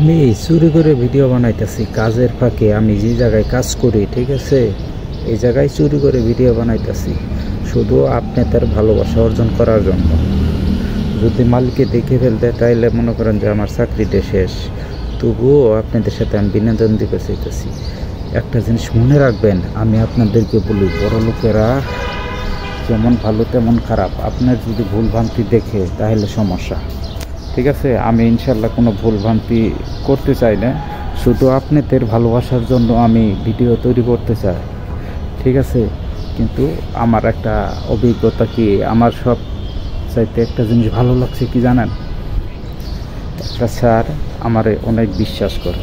আমি চুরি করে ভিডিও বানাইতেছি কাজের ফাঁকে। আমি যে জায়গায় কাজ করি, ঠিক আছে, এই জায়গায় চুরি করে ভিডিও বানাইতেছি শুধু আপনাদের ভালোবাসা অর্জন করার জন্য। যদি মালিককে দেখে ফেলতে তাইলে মনে করেন যে আমার চাকরিটা শেষ। তবুও আপনাদের সাথে আমি বিনোদন দিতে চাইতেছি। একটা জিনিস মনে রাখবেন, আমি আপনাদেরকে বলি, বড় লোকেরা যেমন ভালো তেমন খারাপ। আপনার যদি ভুলভ্রান্তি দেখে তাহলে সমস্যা, ঠিক আছে। আমি ইনশাল্লাহ কোনো ভুলভ্রান্তি করতে চাই না, শুধু আপনাদের ভালোবাসার জন্য আমি ভিডিও তৈরি করতে চাই, ঠিক আছে। কিন্তু আমার একটা অভিজ্ঞতা কি, আমার সব চাইতে একটা জিনিস ভালো লাগছে কি জানেন, একটা স্যার আমারে অনেক বিশ্বাস করে,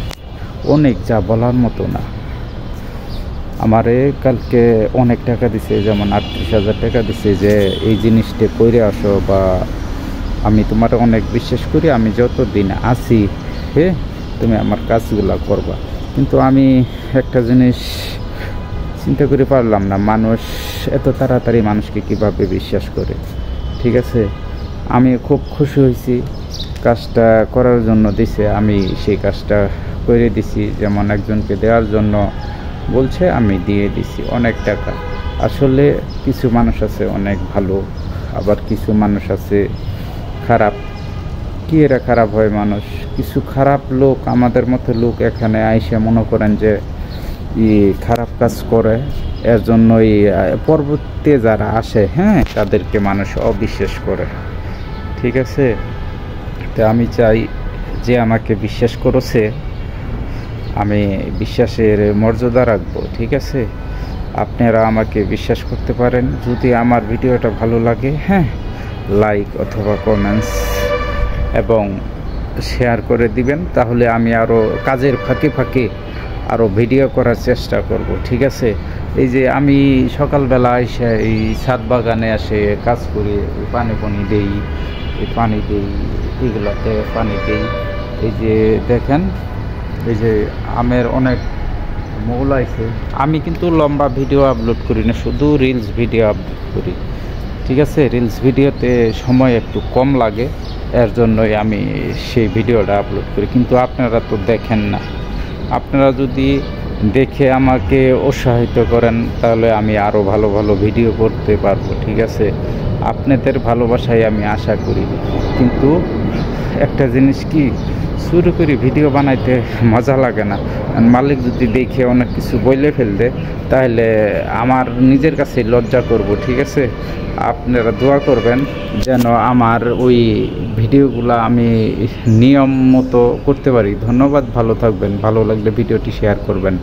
অনেক, যা বলার মতো না। আমারে কালকে অনেক টাকা দিছে, যেমন 38,000 টাকা দিছে, যে এই জিনিসটা করে আসো, বা আমি তোমার অনেক বিশ্বাস করি, আমি যতদিন আছি তুমি আমার কাজগুলো করবা। কিন্তু আমি একটা জিনিস চিন্তা করে পারলাম না, মানুষ এত তাড়াতাড়ি মানুষকে কিভাবে বিশ্বাস করে, ঠিক আছে। আমি খুব খুশি হয়েছি, কাজটা করার জন্য দিছে, আমি সেই কাজটা করে দিছি। যেমন একজনকে দেওয়ার জন্য বলছে, আমি দিয়ে দিছি অনেক টাকা। আসলে কিছু মানুষ আছে অনেক ভালো, আবার কিছু মানুষ আছে খারাপ। কি এরা খারাপ হয় মানুষ? কিছু খারাপ লোক, আমাদের মতো লোক এখানে আইসে মনে করেন যে খারাপ কাজ করে, এর জন্যই পরবর্তী যারা আসে তাদেরকে মানুষ অবিশ্বাস করে, ঠিক আছে। তো আমি চাই যে আমাকে বিশ্বাস করেছে, আমি বিশ্বাসের মর্যাদা রাখবো, ঠিক আছে। আপনারা আমাকে বিশ্বাস করতে পারেন। যদি আমার ভিডিওটা ভালো লাগে, লাইক অথবা কমেন্টস এবং শেয়ার করে দিবেন, তাহলে আমি আরও কাজের ফাঁকে ফাঁকে আরও ভিডিও করার চেষ্টা করব, ঠিক আছে। এই যে আমি সকালবেলা এসে এই ছাদ বাগানে আসে কাজ করি, পানি দেই, এই পানি দেই, এগুলাতে পানি দেই। এই যে দেখেন, এই যে আমের অনেক মৌল আছে। আমি কিন্তু লম্বা ভিডিও আপলোড করি না, শুধু রিলস ভিডিও আপলোড করি, ঠিক আছে। রিলস ভিডিওতে সময় একটু কম লাগে, এর জন্যই আমি সেই ভিডিওটা আপলোড করি। কিন্তু আপনারা তো দেখেন না। আপনারা যদি দেখে আমাকে উৎসাহিত করেন, তাহলে আমি আরও ভালো ভালো ভিডিও করতে পারবো, ঠিক আছে। আপনাদের ভালোবাসায় আমি আশা করি। কিন্তু একটা জিনিস কি, শুরু করে ভিডিও বানাইতে মজা লাগে না। মালিক যদি দেখে অনেক কিছু বলে ফেলতে, তাহলে আমার নিজের কাছে লজ্জা করব, ঠিক আছে। আপনারা দোয়া করবেন যেন আমার ওই ভিডিওগুলো আমি নিয়ম মতো করতে পারি। ধন্যবাদ, ভালো থাকবেন। ভালো লাগলে ভিডিওটি শেয়ার করবেন।